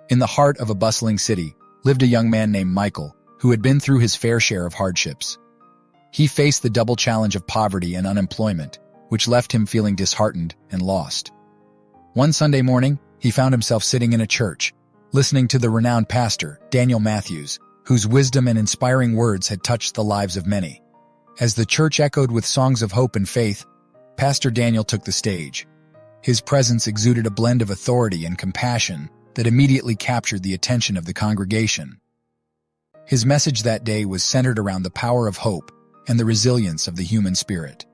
In the heart of a bustling city lived a young man named Michael, who had been through his fair share of hardships. He faced the double challenge of poverty and unemployment, which left him feeling disheartened and lost. One Sunday morning, he found himself sitting in a church, listening to the renowned pastor, Daniel Matthews, whose wisdom and inspiring words had touched the lives of many. As the church echoed with songs of hope and faith, Pastor Daniel took the stage. His presence exuded a blend of authority and compassion that immediately captured the attention of the congregation. His message that day was centered around the power of hope and the resilience of the human spirit.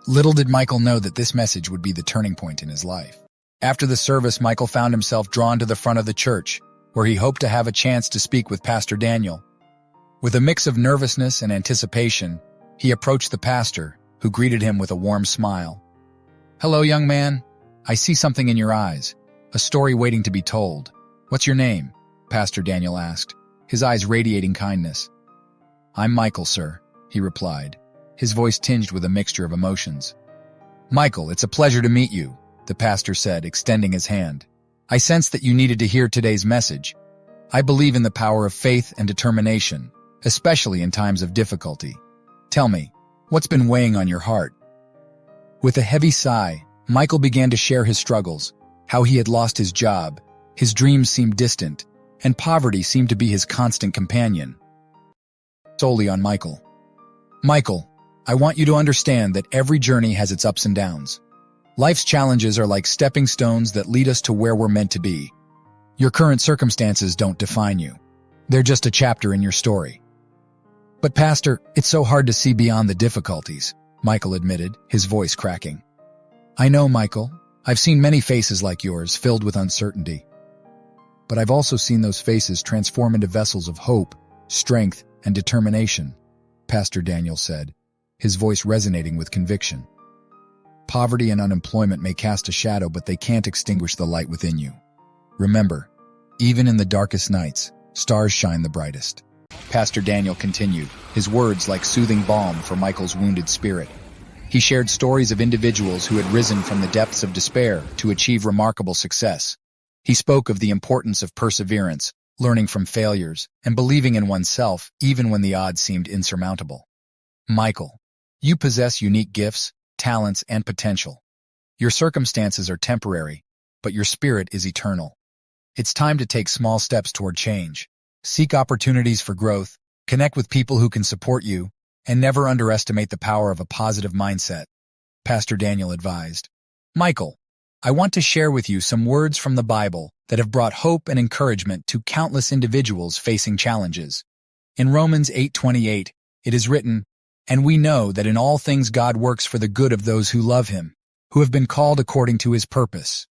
Little did Michael know that this message would be the turning point in his life. After the service, Michael found himself drawn to the front of the church, where he hoped to have a chance to speak with Pastor Daniel. With a mix of nervousness and anticipation, he approached the pastor, who greeted him with a warm smile. "Hello, young man. I see something in your eyes, a story waiting to be told. What's your name?" Pastor Daniel asked, his eyes radiating kindness. "I'm Michael, sir," he replied, his voice tinged with a mixture of emotions. "Michael, it's a pleasure to meet you," the pastor said, extending his hand. "I sensed that you needed to hear today's message. I believe in the power of faith and determination, especially in times of difficulty. Tell me, what's been weighing on your heart?" With a heavy sigh, Michael began to share his struggles, how he had lost his job, his dreams seemed distant, and poverty seemed to be his constant companion. Solely on Michael. "Michael, I want you to understand that every journey has its ups and downs. Life's challenges are like stepping stones that lead us to where we're meant to be. Your current circumstances don't define you. They're just a chapter in your story." "But Pastor, it's so hard to see beyond the difficulties," Michael admitted, his voice cracking. "I know, Michael. I've seen many faces like yours, filled with uncertainty. But I've also seen those faces transform into vessels of hope, strength, and determination," Pastor Daniel said, his voice resonating with conviction. "Poverty and unemployment may cast a shadow, but they can't extinguish the light within you. Remember, even in the darkest nights, stars shine the brightest." Pastor Daniel continued, his words like soothing balm for Michael's wounded spirit. He shared stories of individuals who had risen from the depths of despair to achieve remarkable success. He spoke of the importance of perseverance, learning from failures, and believing in oneself even when the odds seemed insurmountable. "Michael, you possess unique gifts, talents, and potential. Your circumstances are temporary, but your spirit is eternal. It's time to take small steps toward change. Seek opportunities for growth, connect with people who can support you, and never underestimate the power of a positive mindset," Pastor Daniel advised. "Michael, I want to share with you some words from the Bible that have brought hope and encouragement to countless individuals facing challenges. In Romans 8:28, it is written, 'And we know that in all things God works for the good of those who love Him, who have been called according to His purpose.'"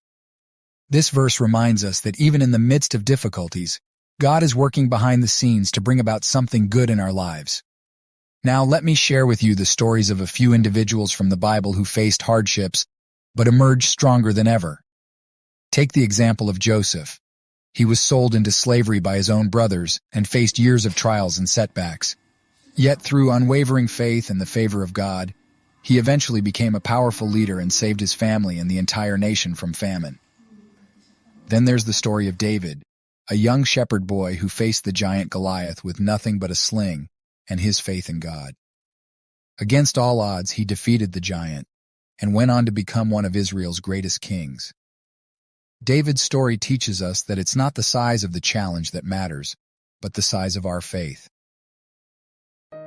This verse reminds us that even in the midst of difficulties, God is working behind the scenes to bring about something good in our lives. Now let me share with you the stories of a few individuals from the Bible who faced hardships, but emerged stronger than ever. Take the example of Joseph. He was sold into slavery by his own brothers and faced years of trials and setbacks. Yet through unwavering faith and the favor of God, he eventually became a powerful leader and saved his family and the entire nation from famine. Then there's the story of David, a young shepherd boy who faced the giant Goliath with nothing but a sling and his faith in God. Against all odds, he defeated the giant and went on to become one of Israel's greatest kings. David's story teaches us that it's not the size of the challenge that matters, but the size of our faith.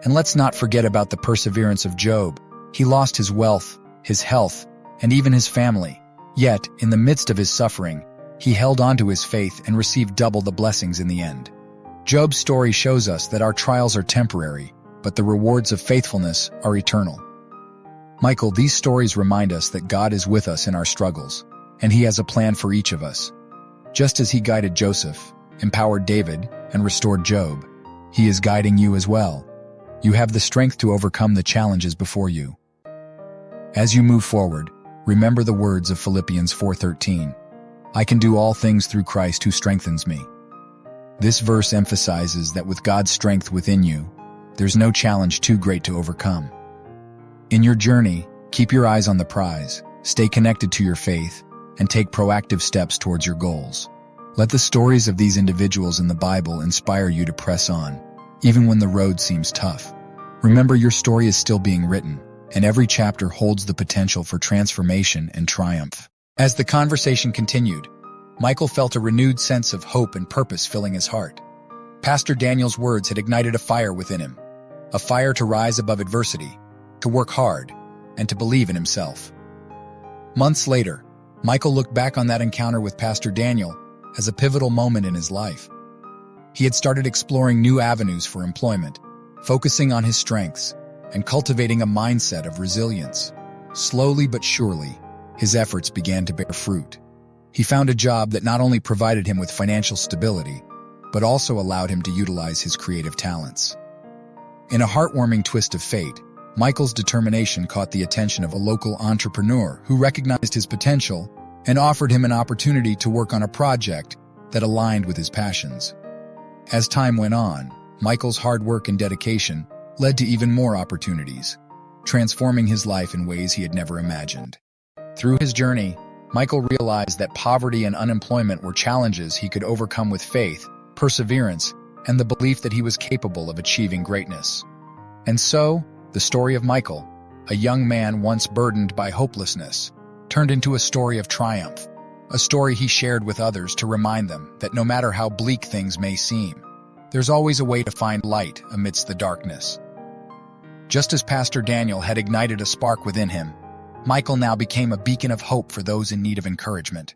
And let's not forget about the perseverance of Job. He lost his wealth, his health, and even his family. Yet, in the midst of his suffering, he held on to his faith and received double the blessings in the end. Job's story shows us that our trials are temporary, but the rewards of faithfulness are eternal. Michael, these stories remind us that God is with us in our struggles, and He has a plan for each of us. Just as He guided Joseph, empowered David, and restored Job, He is guiding you as well. You have the strength to overcome the challenges before you. As you move forward, remember the words of Philippians 4:13. "I can do all things through Christ who strengthens me." This verse emphasizes that with God's strength within you, there's no challenge too great to overcome. In your journey, keep your eyes on the prize, stay connected to your faith, and take proactive steps towards your goals. Let the stories of these individuals in the Bible inspire you to press on, even when the road seems tough. Remember, your story is still being written, and every chapter holds the potential for transformation and triumph. As the conversation continued, Michael felt a renewed sense of hope and purpose filling his heart. Pastor Daniel's words had ignited a fire within him, a fire to rise above adversity, to work hard, and to believe in himself. Months later, Michael looked back on that encounter with Pastor Daniel as a pivotal moment in his life. He had started exploring new avenues for employment, focusing on his strengths and cultivating a mindset of resilience. Slowly but surely, his efforts began to bear fruit. He found a job that not only provided him with financial stability, but also allowed him to utilize his creative talents. In a heartwarming twist of fate, Michael's determination caught the attention of a local entrepreneur who recognized his potential and offered him an opportunity to work on a project that aligned with his passions. As time went on, Michael's hard work and dedication led to even more opportunities, transforming his life in ways he had never imagined. Through his journey, Michael realized that poverty and unemployment were challenges he could overcome with faith, perseverance, and the belief that he was capable of achieving greatness. And so, the story of Michael, a young man once burdened by hopelessness, turned into a story of triumph, a story he shared with others to remind them that no matter how bleak things may seem, there's always a way to find light amidst the darkness. Just as Pastor Daniel had ignited a spark within him, Michael now became a beacon of hope for those in need of encouragement.